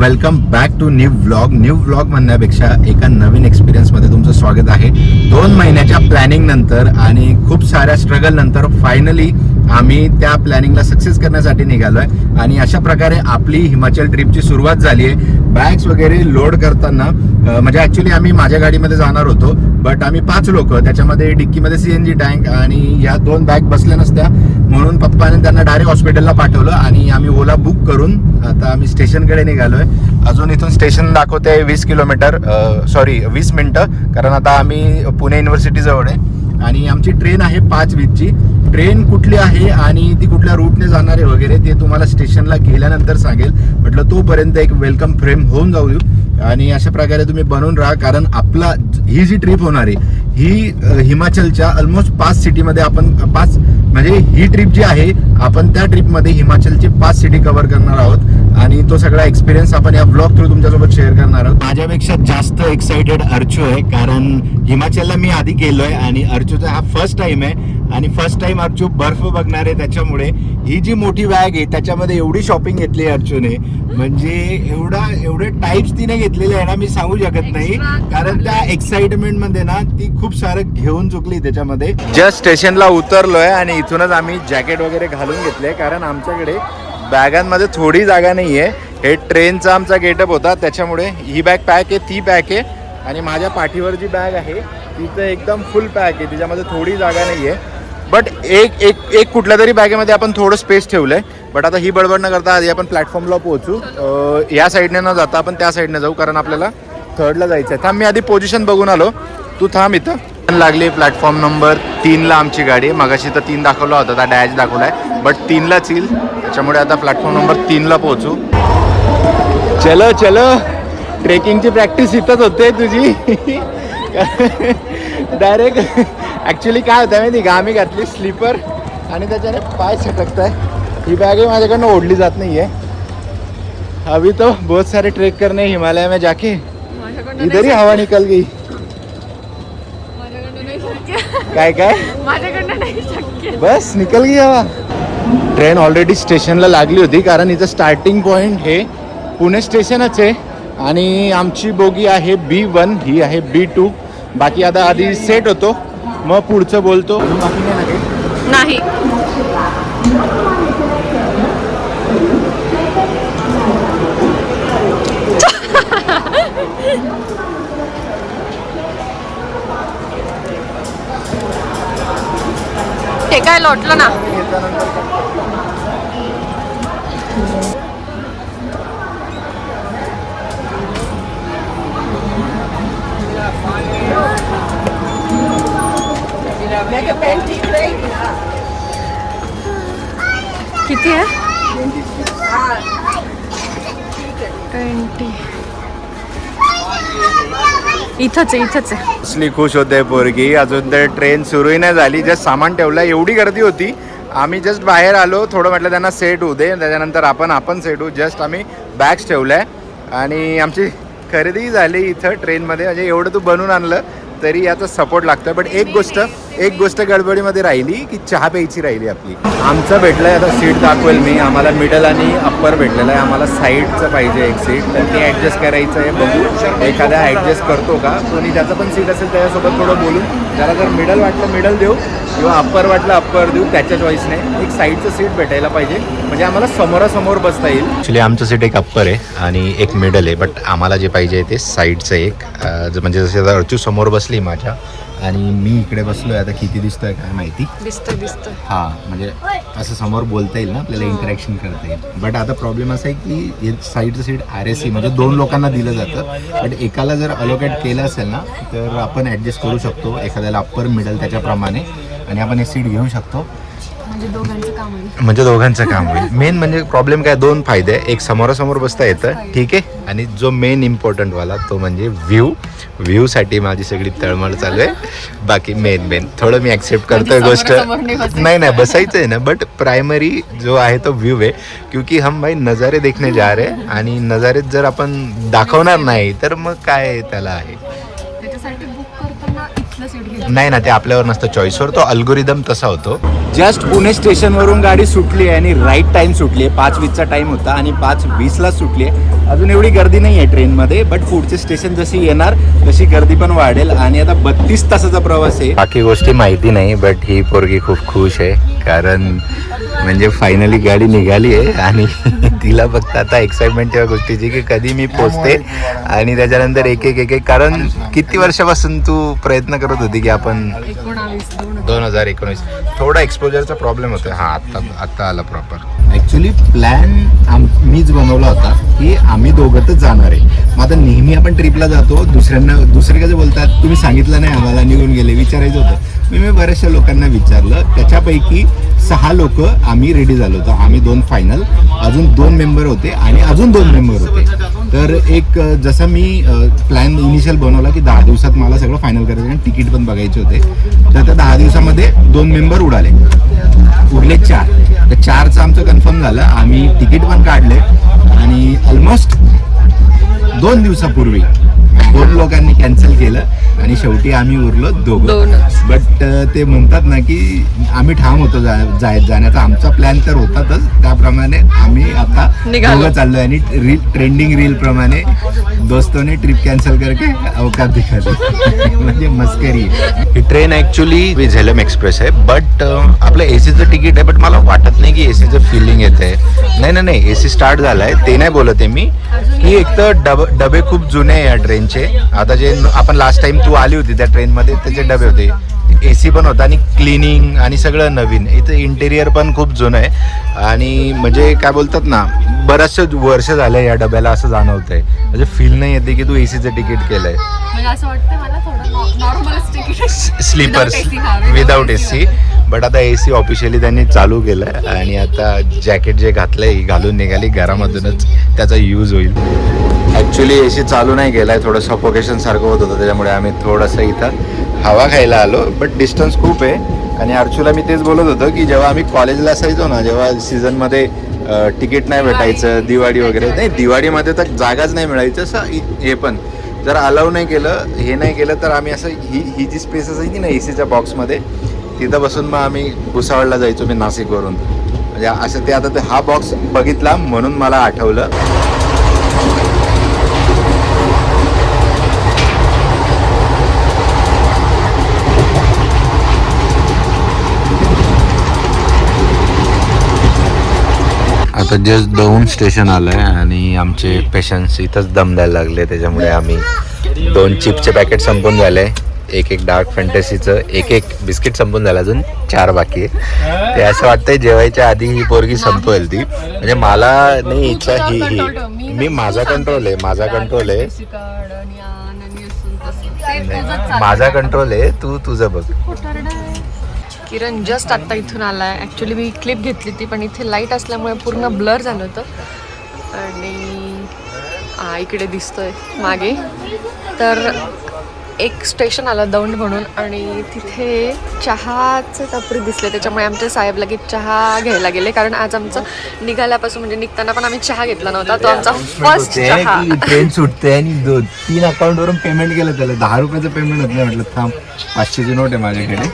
Welcome back to new vlog म्हणण्यापेक्षा एका नवीन एक्सपिरियन्समध्ये तुमचं स्वागत आहे. 2 महिन्याच्या प्लॅनिंग नंतर आणि खूप साऱ्या स्ट्रगल नंतर फायनली आम्ही त्या प्लॅनिंगला सक्सेस करण्यासाठी निघालोय आणि अशा प्रकारे आपली हिमाचल ट्रिपची सुरुवात झाली आहे. बॅग्स वगैरे लोड करताना म्हणजे ॲक्च्युली आम्ही माझ्या गाडीमध्ये जाणार होतो, बट आम्ही 5 लोक, त्याच्यामध्ये डिक्कीमध्ये CNG टँक आणि ह्या 2 बॅग बसल्या नसत्या म्हणून पप्पाने त्यांना डायरेक्ट हॉस्पिटलला पाठवलं आणि आम्ही ओला बुक करून आता आम्ही स्टेशनकडे निघालोय. अजून इथून स्टेशन दाखवते 20 किलोमीटर, 20 मिनटं, कारण आता आम्ही पुणे युनिव्हर्सिटी जवळ आहे आणि आमची ट्रेन आहे 5:20ची. ट्रेन कुठली आहे आणि ती कुठल्या रूटने जाणार आहे वगैरे ते तुम्हाला स्टेशनला गेल्यानंतर सांगेल. म्हटलं तोपर्यंत एक वेलकम फ्रेम होऊन जाऊ आणि अशा प्रकारे तुम्ही बनवून राहा, कारण आपला ही जी ट्रिप होणार आहे ही हिमाचलच्या ऑलमोस्ट 5 सिटीमध्ये आपण 5 म्हणजे ही ट्रिप जी आहे आपण त्या ट्रिपमध्ये हिमाचलची 5 सिटी कव्हर करणार आहोत आणि तो सगळा एक्सपिरियन्स आपण या ब्लॉग थ्रू तुमच्यासोबत शेअर करणार आहोत. माझ्यापेक्षा जास्त एक्साइटेड अर्चू आहे, कारण हिमाचलला मी आधी गेलोय आणि अर्चूचा हा फर्स्ट टाइम आहे आणि फर्स्ट टाइम अर्चू बर्फ बघणार आहे. त्याच्यामुळे ही जी मोठी बॅग आहे त्याच्यामध्ये एवढी शॉपिंग घेतली आहे अर्चूने, म्हणजे एवढे टाईप्स तिने घेतलेले आहे ना, मी सांगू शकत नाही, कारण त्या एक्साइटमेंट मध्ये ना ती खूप सारं घेऊन चुकली त्याच्यामध्ये. जस्ट स्टेशनला उतरलोय आणि इथूनच आम्ही जॅकेट वगैरे घालून घेतले, कारण आमच्याकडे बॅगांमध्ये थोडी जागा नाहीये. हे ट्रेनचा आमचा गेटअप होता, त्याच्यामुळे ही बॅग पॅक आहे, ती पॅक आहे आणि माझ्या पाठीवर जी बॅग आहे ती तर एकदम फुल पॅक आहे, तिच्यामध्ये थोडी जागा नाहीये. बट एक कुठल्या तरी बॅगेमध्ये आपण थोडं स्पेस ठेवलंय. बट आता ही बडबड न करता आधी आपण प्लॅटफॉर्मला पोहोचू. या साईडने न जाता आपण त्या साईडने जाऊ, कारण आपल्याला 3rdला जायचं आहे. थांब, मी आधी पोझिशन बघून आलो, तू थांब इथं. लागली प्लॅटफॉर्म नंबर 3ला आमची गाडी. मगाशी तर 3 दाखवला होता, त्या डॅश दाखवलाय, बट 3लाच येईल, त्याच्यामुळे आता प्लॅटफॉर्म नंबर 3ला पोहोचू. चलो चलो, ट्रेकिंगची प्रॅक्टिस इथंच होते तुझी. डायरेक्ट ॲक्च्युली काय होतं माहिती का, आम्ही घातली स्लीपर आणि त्याच्याने पाय सटकत आहे. ही बॅग माझ्याकडनं ओढली जात नाही आहे. अभी तो बहुत सारे ट्रेक करने हिमालय में जाके इधर ही हवा निकल गई. काय माझ्याकडनं नाही शक्य. बस निकल गई हवा. ट्रेन ऑलरेडी स्टेशनला लागली होती, कारण इथं स्टार्टिंग पॉईंट हे पुणे स्टेशनच आहे आणि आमची बोगी आहे B1, ही आहे B2. बाकी आता आधी सेट होतो, मग पुढचं बोलतो. बाकी नाही. ते काय लोटलं ना. किती आहे? 20. इथंच आहे. कसली खुश होते पोरगी. अजून तर ट्रेन सुरूही नाही झाली, जस्ट सामान ठेवलं. एवढी गर्दी होती, आम्ही जस्ट बाहेर आलो, थोडं म्हटलं त्यांना सेट होऊ दे, त्याच्यानंतर आपण सेट होऊ. जस्ट आम्ही बॅग्स ठेवल्या आणि आमची खरेदी झाली इथं ट्रेनमध्ये. म्हणजे एवढं तू बनवून आणलं तरी याचा सपोर्ट लागतोय. बट एक गोष्ट गडबडीमध्ये राहिली की चहा प्यायची राहिली आपली. आमचं भेटलंय, आता सीट दाखवेल मी. आम्हाला मिडल आणि अप्पर भेटलेलं आहे. आम्हाला साईडचं पाहिजे एक सीट, तर ते ॲडजस्ट करायचं आहे. बघू एखाद्या ॲडजस्ट करतो का कोणी, ज्याचं पण सीट असेल त्याच्यासोबत थोडं बोलून. त्याला जर मिडल वाटलं मिडल देऊ किंवा अप्पर वाटलं अप्पर देऊ, त्याच्या चॉईसने. एक साईडचं सीट भेटायला पाहिजे, म्हणजे आम्हाला समोरासमोर बसता येईल. ॲक्च्युली आमचं सीट एक अप्पर आहे आणि एक मिडल आहे, बट आम्हाला जे पाहिजे ते साईडचं एक, म्हणजे जसं अर्चू समोर बसली माझ्या आणि मी इकडे बसलोय. आता किती दिसतोय काय माहिती, दिसतोय. हां, म्हणजे असं समोर बोलता येईल ना, आपल्याला इंटरॅक्शन करता येईल. बट आता प्रॉब्लेम असा आहे की साईडचं सीट RSC म्हणजे 2 लोकांना दिलं जातं, बट एकाला जर अलोकेट केलं असेल ना तर आपण ॲडजस्ट करू शकतो, एखाद्याला अप्पर मिडल त्याच्याप्रमाणे, आणि आपण हे सीट घेऊ शकतो. म्हणजे दोघांचं काम होईल. मेन म्हणजे प्रॉब्लेम काय, 2 फायदे. एक समोरासमोर बसता येतं, ठीक आहे, आणि जो मेन इम्पॉर्टंट वाला तो म्हणजे व्ह्यूसाठी माझी सगळी तळमळ चालू आहे. बाकी मेन थोडं मी ॲक्सेप्ट करतोय गोष्ट, नाही बसायचं आहे ना, बट प्रायमरी जो आहे तो व्ह्यू आहे. क्योंकि हम भाई नजारे देखने जा रहे हैं आणि नजारेत जर आपण दाखवणार नाही तर मग काय त्याला आहे. त्याच्यासाठी बुक करताना इथलं सीट नाही ना, ते आपल्यावर नसतं चॉईसवर, तो अल्गोरिदम तसा होतो. जस्ट पुणे स्टेशनवरून गाडी सुटली आहे आणि राईट टाइम सुटली आहे. 5:20चा टाइम होता आणि 5:20ला सुटली आहे. अजून एवढी गर्दी नाही आहे ट्रेनमध्ये, बट पुढचे स्टेशन जशी येणार तशी गर्दी पण वाढेल. आणि आता 32 तासाचा प्रवास आहे. बाकी गोष्टी माहिती नाही, बट ही पोरगी खूप खुश आहे, कारण म्हणजे फायनली गाडी निघाली आहे आणि तिला फक्त आता एक्साइटमेंट त्या गोष्टीची की कधी मी पोचते आणि त्याच्यानंतर एक एक कारण किती वर्षापासून तू प्रयत्न करत होती की आपण 2019 थोडा एक्सपोजरचा प्रॉब्लेम होता. हा आत्ता आला प्रॉपर. ॲक्च्युली प्लॅन मीच बनवला होता की आम्ही दोघंच जाणार आहे. मग आता नेहमी आपण ट्रिपला जातो, दुसरे कसं बोलतात तुम्ही सांगितलं नाही आम्हाला, निघून गेले, विचारायचं होतं. मी बऱ्याचशा लोकांना विचारलं, त्याच्यापैकी 6 लोक आम्ही रेडी झालो होतो. आम्ही 2 फायनल, अजून 2 मेंबर होते आणि अजून 2 मेंबर होते. तर एक जसं मी प्लॅन इनिशियल बनवला की 10 दिवसात मला सगळं फायनल करायचं आणि तिकीट पण बघायचे होते. तर त्या 10 दिवसामध्ये 2 मेंबर उरले 4. तर 4चं आमचं कन्फर्म झालं. आम्ही तिकीट पण काढले आणि ऑलमोस्ट 2 दिवसापूर्वी 2 लोकांनी कॅन्सल केलं आणि शेवटी आम्ही उरलो दोघं. बट ते म्हणतात ना की आम्ही ठाम होतो जाण्याचा. आमचा प्लॅन तर होताच, त्याप्रमाणे आम्ही आता दोघं चाललोय आणि ट्रेंडिंग रील प्रमाणे दोस्तोने ट्रिप कॅन्सल करके अवकाश दिखाली. म्हणजे मस्करी. ही ट्रेन ॲक्च्युली झेलम एक्सप्रेस आहे, बट आपलं एसीचं तिकीट आहे, बट मला वाटत नाही की एसीचं फिलिंग येते. नाही एसी स्टार्ट झालाय, ते नाही बोलत आहे मी, की एक तर डबे खूप जुने आहे या ट्रेनचे. आता जे आपण लास्ट टाइम तू आली होती त्या ट्रेनमध्ये त्याचे डबे होते, एसी पण होता आणि क्लिनिंग आणि सगळं नवीन. इथं इंटेरियर पण खूप जुनं आहे आणि म्हणजे काय बोलतात ना, बरेचसे वर्ष झाले या डब्याला असं जाणवत आहे. म्हणजे फील नाही येते की तू एसीचं तिकीट केलंय. स्लीपर्स विदाउट एसी, बट आता एसी ऑफिशियली त्यांनी चालू केलं आणि आता जॅकेट जे घातलंय घालून निघाली, घरामधूनच त्याचा यूज होईल. ॲक्च्युली एसी चालू नाही केलाय, थोडं सफोकेशन सारखं होत होतं, त्याच्यामुळे आम्ही थोडंसं इथं हवा खायला आलो. बट डिस्टन्स खूप आहे. आणि अर्चूला मी तेच बोलत होतो की जेव्हा आम्ही कॉलेजला असायचो ना, जेव्हा सीझनमध्ये तिकीट नाही भेटायचं, दिवाळी वगैरे, नाही दिवाळीमध्ये तर जागाच नाही मिळायचं. असं हे पण जर अलाव नाही केलं, हे नाही केलं, तर आम्ही असं ही जी स्पेस असायची ना एसीच्या बॉक्समध्ये, तिथं बसून मग आम्ही भुसावळला जायचो मी नाशिकवरून. म्हणजे असं ते आता ते हा बॉक्स बघितला म्हणून मला आठवलं. आता जस्ट दौंड स्टेशन आलं आहे आणि आमचे पेशंट्स इथंच दम द्यायला लागले. त्याच्यामुळे आम्ही 2 चिपचे पॅकेट संपून झाले, एक डार्क फॅन्टसीचं, एक बिस्किट संपून झालं, अजून 4 बाकी आहे. ते असं वाटतंय जेवायच्या आधी ही पोरगी संपवेल ती. म्हणजे मला नाही इच्छा, ही मी माझा कंट्रोल आहे, माझा कंट्रोल आहे, तू तुझं बघ. किरण जस्ट आत्ता इथून आलाय. ॲक्च्युली मी क्लिप घेतली ती, पण इथे लाईट असल्यामुळे पूर्ण ब्लर झालं होतं. आणि इकडे दिसतोय मागे, तर एक स्टेशन आलं दौंड म्हणून आणि तिथे चहाचे टपरी दिसले. त्याच्यामुळे आमचे साहेब लगेच चहा घ्यायला गेले, कारण आज आमचं निघाल्यापासून म्हणजे निघताना पण आम्ही चहा घेतला नव्हता. तो आमचा फर्स्ट चहा. ट्रेन सुटते आणि 3 अकाउंटवरून पेमेंट केलं, त्याला 10 रुपयाचं पेमेंट होत नाही. म्हटलं थांब, 500ची नोट आहे माझ्याकडे,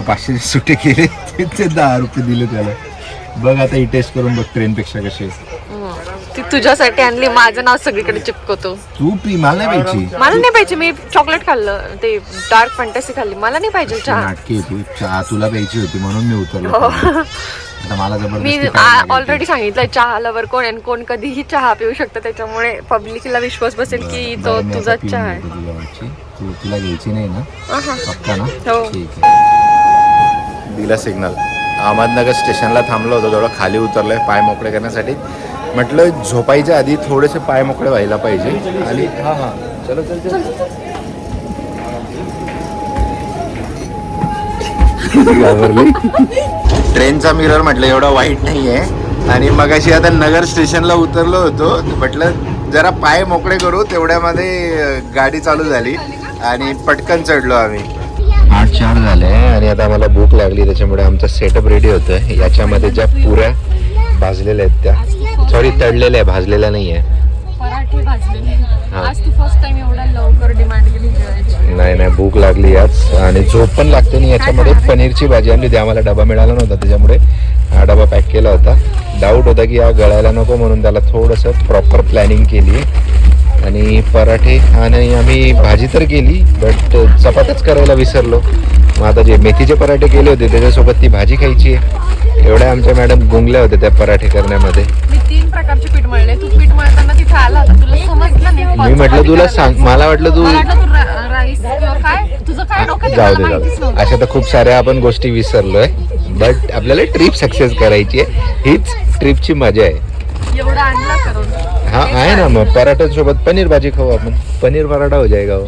500 सुट्टे केले, ते 10 रुपये दिले त्याला. बघ आता ही टेस्ट करून बघ ट्रेनपेक्षा कशी आहे. ती तुझ्यासाठी आणली, माझं नाव सगळीकडे चिपकवतो. तू पी, मला नाही पाहिजे. मला नाही पाहिजे, मी चॉकलेट खाल्लं, ते डार्क फॅन्टसी खाल्ली, मला नाही पाहिजे चहा. नाटकी तू, चहा तुला प्यायची होती म्हणून मी उतरलो. आता मला मी ऑलरेडी सांगितलंय चहा लवर कोण आहे, कोण कधीही चहा पिऊ शकतं. त्याच्यामुळे पब्लिकला विश्वास बसेल की तो तुझाच चहा आहे. तुला घ्यायची नाही ना, पक्का ना? हो. ठीक आहे. दिला सिग्नल. अहमदनगर स्टेशनला थांबलो होतो, थोडं खाली उतरलोय पाय मोकळे करण्यासाठी. म्हटलं झोपायच्या आधी थोडेसे पाय मोकळे व्हायला पाहिजे. आणि हां चलो चल. ट्रेनचा मिरर म्हटलं एवढा वाईट नाही आहे. आणि मगाशी आता नगर स्टेशनला उतरलो होतो, म्हटलं जरा पाय मोकळे करू, तेवढ्यामध्ये गाडी चालू झाली आणि पटकन चढलो आम्ही. 8:04 झाले आणि आता आम्हाला भूक लागली, त्याच्यामुळे आमचं सेटअप रेडी होतं. याच्यामध्ये ज्या पुऱ्या भाजलेल्या आहेत त्या, सॉरी तळलेल्या आहे, भाजलेल्या नाही आहे, पराठे भाजलेले. आज तू फर्स्ट टाइम एवढा लवकर डिमांड केली जेवायची. नाही भूक लागली आज आणि झोप पण लागते आणि याच्यामध्ये पनीरची भाजी आणली होती. आम्हाला डबा मिळाला नव्हता त्याच्यामुळे हा डबा पॅक केला होता. डाऊट होता की हा गळायला नको म्हणून त्याला थोडंसं प्रॉपर प्लॅनिंग केली आणि पराठे आणि आम्ही भाजी तर केली बट चपात्याच करायला विसरलो. मग आता जे मेथीचे पराठे केले होते त्याच्यासोबत ती भाजी खायची आहे. एवढ्या आमच्या मॅडम गुंगल्या होत्या त्या पराठे करण्यामध्ये. मी 3 प्रकारचे पीठ मळले. तू पीठ मळताना तिथे आला होता, तुला समजलं नाही. मी म्हटलं तुला सांग, मला वाटलं तू राईस किंवा काय तुझं काय डोक्यात जाऊ दे. अशा तर खूप साऱ्या आपण गोष्टी विसरलोय बट आपल्याला ट्रिप सक्सेस करायची आहे. हीच ट्रिपची मजा आहे. एवढं आणलं करून. हा आहे ना. मग पराठ्यासोबत पनीर भाजी खाऊ आपण. पनीर पराठा हो जाएगा.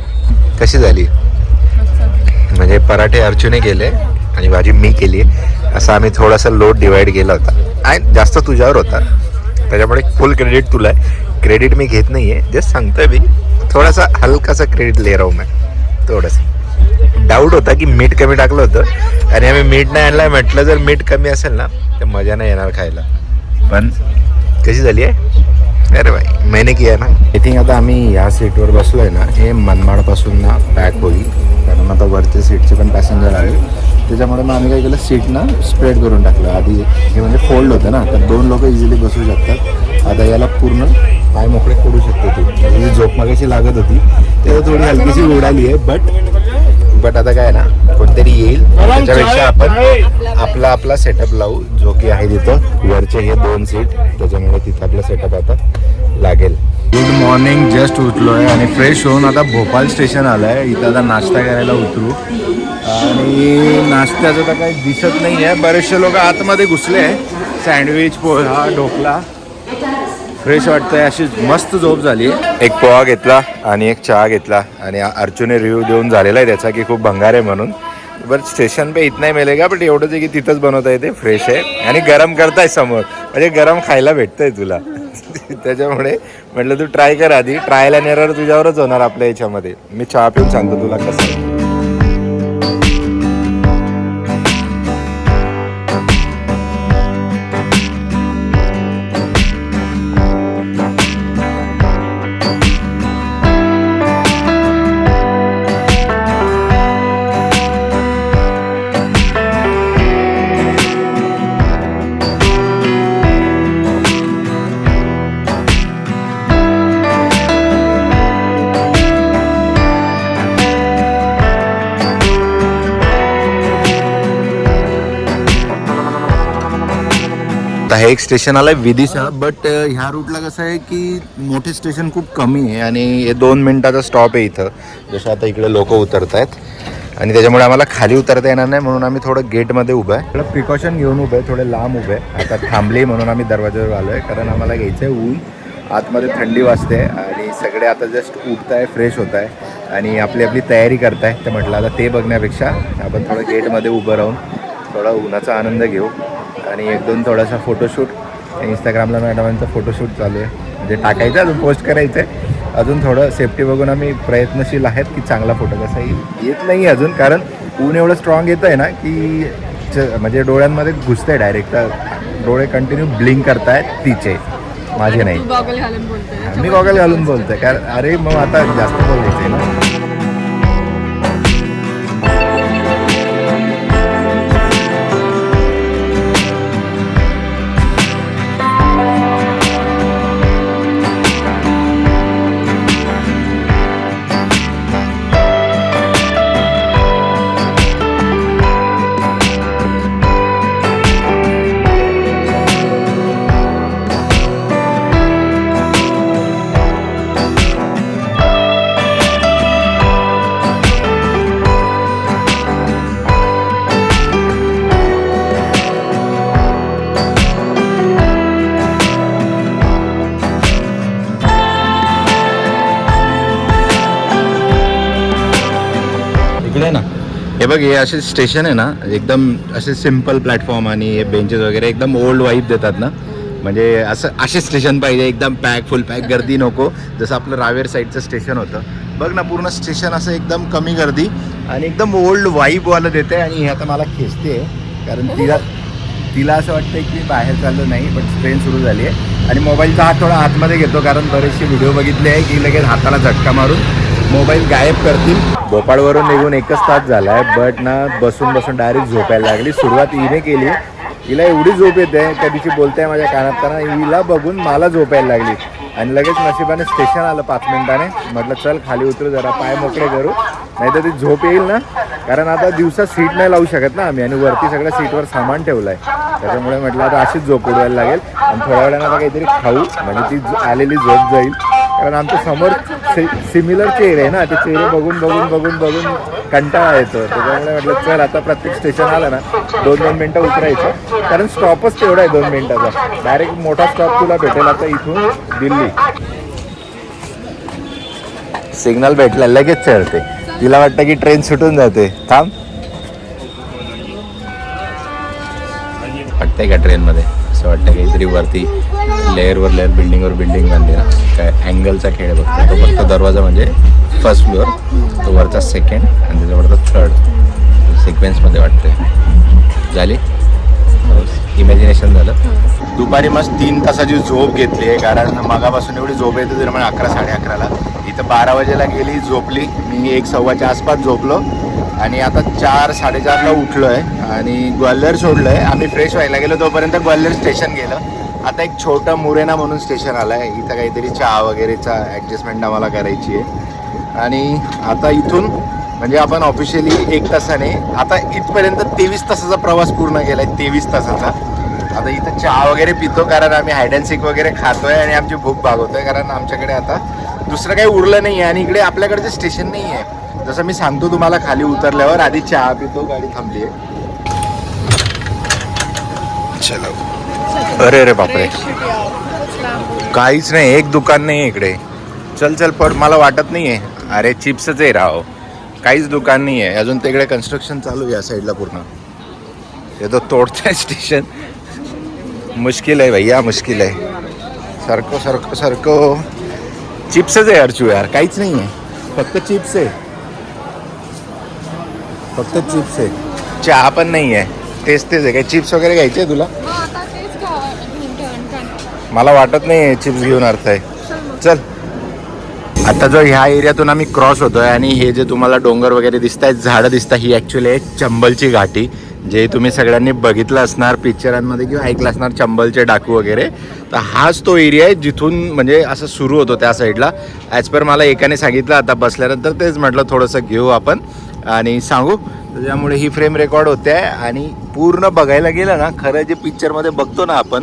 कशी झाली म्हणजे पराठे अर्जुने केले आणि भाजी मी केली. असं आम्ही थोडासा लोड डिवाइड केला होता आणि जास्त तुझ्यावर होता त्याच्यामुळे फुल क्रेडिट तुला आहे. क्रेडिट मी घेत नाही आहे, जस्ट सांगतोय मी. थोडासा हलकासा क्रेडिट ले रहा हूं मैं. थोडंसं डाऊट होता की मीठ कमी टाकलं होतं आणि आम्ही मीठ नाही आणलं. म्हटलं जर मीठ कमी असेल ना तर मजा नाही येणार खायला. पण कशी झाली आहे अरे भाई मैंने किया ना. आय थिंक आता आम्ही या सीटवर बसलोय ना हे मनमाडपासून ना पॅक होईल कारण आता वरच्या सीटचे पण पॅसेंजर आले. त्याच्यामुळे मग आम्ही काय केलं सीट ना स्प्रेड करून टाकलं. आधी हे म्हणजे फोल्ड होतं ना तर 2 लोक इझिली बसू शकतात. आता याला पूर्ण पाय मोकळे करू शकतो तू. ही झोप मागाशी लागत होती तेव्हा थोडी हलकीशी उडाली आहे बट आता काय ना कोणतरी येईल त्याच्यापेक्षा आपण आपला सेटअप लावू जो की आहे तिथं वरचे हे 2 सीट. त्याच्यामुळे तिथं आपला सेटअप आता लागेल. Good morning. जस्ट उठलोय आणि फ्रेश होऊन आता भोपाळ स्टेशन आलंय. इथं आता नाश्ता करायला उतरू आणि नाश्त्याचं तर काही दिसत नाही आहे. बरेचसे लोक आतमध्ये घुसले आहे. सँडविच पोहा ढोकला फ्रेश वाटतंय. अशी मस्त झोप झाली. एक पोहा घेतला आणि एक चहा घेतला आणि अर्जुने रिव्ह्यू देऊन झालेला आहे त्याचा की खूप भंगार आहे म्हणून. बट स्टेशन पे इतना ही मिलेगा बट एवढंच आहे की तिथंच बनवता येते. फ्रेश आहे आणि गरम करताय समोर म्हणजे गरम खायला भेटतंय तुला. त्याच्यामुळे म्हटलं तू ट्राय कर आधी. ट्रायल अँड एरर तुझ्यावरच होणार आपल्या याच्यामध्ये. मी चहा पिऊन सांगतो तुला कसं. हे एक स्टेशन आलंय विदिशा. बट ह्या रूटला कसं आहे की मोठे स्टेशन खूप कमी आहे आणि हे 2 मिनिटाचा स्टॉप आहे इथं. जसं आता इकडे लोक उतरत आहेत आणि त्याच्यामुळे आम्हाला खाली उतरता येणार नाही म्हणून आम्ही थोडं गेटमध्ये उभं आहे. थोडं प्रिकॉशन घेऊन उभं आहे. थोडे लांब उभे आहे. आता थांबले म्हणून आम्ही दरवाजावर आलो आहे कारण आम्हाला घ्यायचं आहे ऊन. आतमध्ये थंडी वाजते आणि सगळे आता जस्ट उठत आहे फ्रेश होत आहे आणि आपली तयारी करताय. तर म्हटलं आता ते बघण्यापेक्षा आपण थोडं गेटमध्ये उभं राहून थोडा उन्हाचा आनंद घेऊ आणि 1-2 थोडासा फोटोशूट. इंस्टाग्रामला मॅडमांचा फोटोशूट चालू आहे म्हणजे टाकायचं अजून पोस्ट करायचं आहे. अजून थोडं सेफ्टी बघून आम्ही प्रयत्नशील आहेत की चांगला फोटो कसा येत नाही अजून कारण ऊन एवढं स्ट्रॉंग येतं आहे ना की म्हणजे डोळ्यांमध्ये घुसतंय डायरेक्ट. डोळे कंटिन्यू ब्लिंक करतायत तिचे माझे नाही. मी गॉगल घालून बोलतोय कारण अरे मग आता जास्त बोलायचं आहे ना. हे बघ हे असे स्टेशन आहे ना एकदम असे सिम्पल प्लॅटफॉर्म आणि हे बेंचेस वगैरे एकदम ओल्ड वाईब देतात ना. म्हणजे असं असे स्टेशन पाहिजे एकदम पॅक फुल पॅक गर्दी नको. जसं आपलं रावेर साईडचं स्टेशन होतं बघ ना पूर्ण स्टेशन असं एकदम कमी गर्दी आणि एकदम ओल्ड वाईबवालं देते. आणि हे आता मला खेचते कारण तिला असं वाटतं की बाहेर चाललं नाही बट ट्रेन सुरू झाली आहे आणि मोबाईलचा हात थोडा आतमध्ये घेतो, कारण बरेचसे व्हिडिओ बघितले आहे की लगेच हाताला झटका मारून मोबाईल गायब करतील. भोपाळवरून निघून 1 तास झाला आहे, बट ना बसून बसून डायरेक्ट झोपायला लागली. सुरुवात हिने केली, हिला एवढी झोप येते, कधीची बोलते माझ्या कानात, कारण हिला बघून मला झोपायला लागली. आणि लगेच नशिबाने स्टेशन आलं 5 मिनिटाने. म्हटलं चल खाली उतरू, जरा पाय मोकळे करू, नाही तर ती झोप येईल ना. कारण आता दिवसा सीट नाही लावू शकत ना आम्ही, आणि वरती सगळ्या सीटवर सामान ठेवलं आहे. त्याच्यामुळे म्हटलं आता अशीच झोप उडवायला लागेल. आणि थोड्या वेळानं आता काहीतरी खाऊ, म्हणजे ती आलेली झोप जाईल. कारण आमच्या समोर सिमिलर चेहरे आहे ना, ते चेहरे बघून बघून बघून बघून कंटाळा येतो. त्याच्यामुळे म्हटलं चल आता प्रत्येक स्टेशन आलं ना 2-2 मिनटं उतरायचं, कारण स्टॉपच तेवढा आहे 2 मिनटाचा. डायरेक्ट मोठा स्टॉप तुला भेटेल आता इथून दिल्ली. सिग्नल भेटला लगेच चढते, तिला वाटतं की ट्रेन सुटून जाते. थांब, वाटतंय का ट्रेनमध्ये असं वाटतं काहीतरी वरती लेअरवर लेअर बिल्डिंगवर बिल्डिंग बांधली ना, काय अँगलचा खेळ बघतो. तो फक्त दरवाजा म्हणजे फर्स्ट फ्लोअर, तो वरचा सेकंड आणि त्याच्यावरचा थर्ड सिक्वेन्समध्ये वाटतंय. झाली इमॅजिनेशन झालं. दुपारी मस्त 3 तासाची झोप घेतली आहे, कारण मगापासून एवढी झोप येते तर मग 11-11:30ला. इथं 12 वाजेला गेली, झोपली मी 1-1:15च्या आसपास झोपलो. आणि आता 4-4:30ला उठलो आहे आणि ग्वाल्हेर सोडलं आहे. आम्ही फ्रेश व्हायला गेलो, तोपर्यंत ग्वाल्हेर स्टेशन गेलं. आता एक छोटं मुरेना म्हणून स्टेशन आलं आहे, इथं काहीतरी चहा वगैरेचा ॲडजस्टमेंट आम्हाला करायची आहे. आणि आता इथून म्हणजे आपण ऑफिशियली 1 तासाने, आता इथपर्यंत 23 तासाचा प्रवास पूर्ण केला आहे, 23 तासाचा. आता इथं चहा वगैरे पितो, कारण आम्ही हायड अँड सीक वगैरे खातोय आणि आमची भूक भागवतोय, कारण आमच्याकडे आता दुसरं काही उरलं नाही आहे. आणि इकडे आपल्याकडे स्टेशन नाही आहे, जसं मी सांगतो तुम्हाला खाली उतरल्यावर. आधी चहा पितो, गाडी थांबली आहे. चलो. अरे अरे बापरे, काहीच नाही, एक दुकान नाही इकडे. चल चल पण मला वाटत नाही आहे. अरे चिप्सच आहे राव, काहीच दुकान नाही आहे अजून. तिकडे कन्स्ट्रक्शन चालू आहे या साईडला पूर्ण. हे तो तोडतंय स्टेशन, मुश्किल आहे भैया, मुश्किल आहे. सारखं सारखं सारखं चिप्सच आहे अर्चू यार, काहीच नाही आहे, फक्त चिप्स आहे, फक्त चिप्स आहे. चहा पण नाही आहे, तेच तेच आहे. काही चिप्स वगैरे घ्यायचे आहे तुला? मला वाटत नाही चिप्स घेऊन अर्थ आहे. चल. आता जो ह्या एरियातून आम्ही क्रॉस होतोय आणि हे जे तुम्हाला डोंगर वगैरे दिसत आहेत, झाडं दिसतात, ही ॲक्च्युली आहे चंबलची घाटी, जे तुम्ही सगळ्यांनी बघितलं असणार पिक्चरांमध्ये किंवा ऐकलं असणार, चंबलचे डाकू वगैरे. तर हाच तो एरिया आहे जिथून म्हणजे असं सुरू होतो त्या साईडला. ॲज पर मला एकाने सांगितलं, आता बसल्यानंतर तेच म्हटलं थोडंसं घेऊ आपण आणि सांगू. त्याच्यामुळे ही फ्रेम रेकॉर्ड होते आहे. आणि पूर्ण बघायला गेलं ना, खरं जे पिक्चरमध्ये बघतो ना आपण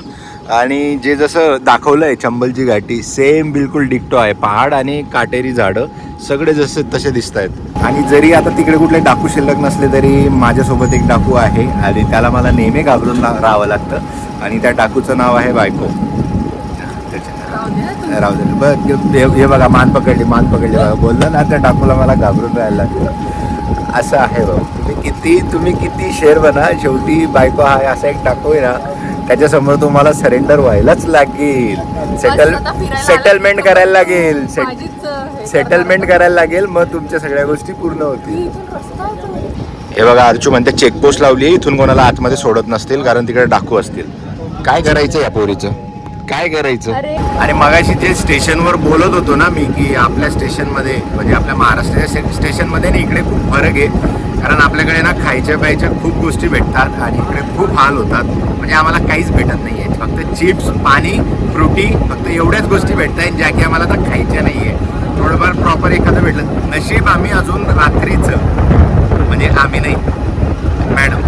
आणि जे जसं दाखवलं आहे चंबलची घाटी, सेम बिलकुल डिक्टो आहे. पहाड आणि काटेरी झाडं सगळे जसे तसे दिसत आहेत. आणि जरी आता तिकडे कुठले डाकू शिल्लक नसले तरी माझ्यासोबत एक डाकू आहे आणि त्याला मला नेहमी घाबरून राहावं लागतं. आणि त्या डाकूचं नाव आहे बायको. राहू दे बघ, हे बघा मान पकडली बघा. बोललं ना त्या डाकूला मला घाबरून राहायला लागतं. असं आहे भाऊ. तुम्ही किती शेर बना, शेवटी बायको हा असा एक डाकू आहे ना, त्याच्यासमोर तुम्हाला सरेंडर व्हायलाच लागेल. सेटलमेंट करायला लागेल. सेटलमेंट करायला लागेल, मग तुमच्या सगळ्या गोष्टी पूर्ण होतील. हे बघा अर्चू म्हणते चेकपोस्ट लावली आहे, इथून कोणाला आतमध्ये सोडत नसतील कारण तिकडे डाकू असतील. काय करायचं या पोरीचं, काय करायचं? आणि मगाशी जे स्टेशनवर बोलत होतो ना मी, की आपल्या स्टेशनमध्ये म्हणजे आपल्या महाराष्ट्राच्या स्टेशनमध्ये ना इकडे खूप फरक आहे. कारण आपल्याकडे ना खायच्या प्यायच्या खूप गोष्टी भेटतात आणि इकडे खूप हाल होतात. म्हणजे आम्हाला काहीच भेटत नाही आहे, फक्त चिप्स, पाणी, फ्रुटी, फक्त एवढ्याच गोष्टी भेटत आहेत ज्या की आम्हाला आता खायच्या नाही आहे. थोडंफार प्रॉपर एखादं भेटलं. नशीब आम्ही अजून रात्रीचं, म्हणजे आम्ही नाही मॅडम,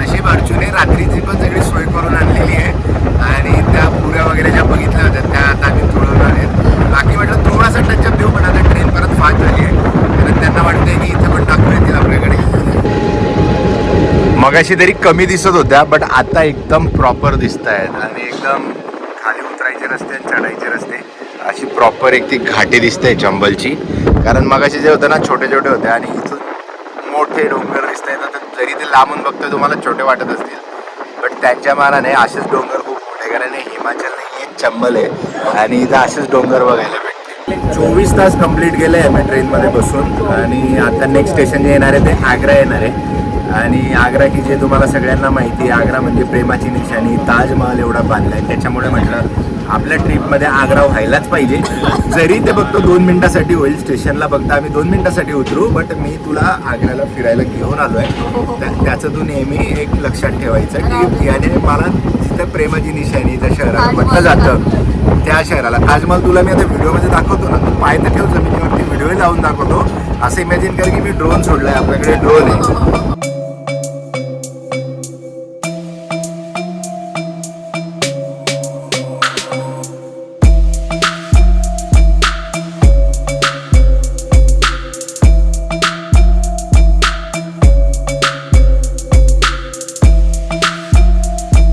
नशीब अर्जुने रात्रीची पण सगळी सोय करून आणलेली आहे. आणि त्या पुऱ्या वगैरे ज्या बघितल्या होत्या त्या आता आम्ही तुळवणार आहेत. बाकी म्हटलं थोडासा टचअप देऊ, पण आता ट्रेन परत फास्ट झाली आहे, कारण त्यांना वाटतंय की इथं पण टाकून येतील आपल्याकडे. मगाशी तरी कमी दिसत होत्या, बट आता एकदम प्रॉपर दिसत आहेत. आणि एकदम खाली उतरायचे रस्ते आणि चढायचे रस्ते, अशी प्रॉपर एक ती घाटी दिसते चंबलची. कारण मगाशी जे होतं ना छोटे छोटे होते आणि इथून मोठे डोंगर दिसत आहेत. आता जरी ते लांबून बघतोय तुम्हाला छोटे वाटत असतील, बट त्यांच्या मानाने असेच डोंगर खूप मोठे, कारण हिमाचल नाही आहे, चंबल आहे आणि इथं असेच डोंगर बघायला भेटते. 24 तास कंप्लीट केले आहे मी ट्रेनमध्ये बसून. आणि आता नेक्स्ट स्टेशन जे येणार आहे ते आग्रा येणार आहे. आणि आग्रा की जे तुम्हाला सगळ्यांना माहिती आहे, आग्रा म्हणजे प्रेमाची निशाणी, ताजमहल एवढा बांधलाय, त्याच्यामुळे म्हटलं आपल्या ट्रिपमध्ये आग्रा व्हायलाच पाहिजे. जरी ते फक्त 2 मिनिटासाठी होईल, स्टेशनला फक्त आम्ही 2 मिनिटासाठी उतरू, बट मी तुला आग्र्याला फिरायला घेऊन आलो आहे. त्याचं तू नेहमी एक लक्षात ठेवायचं की याने मला तिथं प्रेमाची निशाणी त्या शहराला म्हटलं जातं, त्या शहराला. ताजमहल तुला मी आता व्हिडिओमध्ये दाखवतो ना, तू पाय तर ठेव जमिनीवरती, व्हिडिओ लावून दाखवतो. असं इमॅजिन कर की मी ड्रोन सोडलाय, आपल्याकडे ड्रोन आहे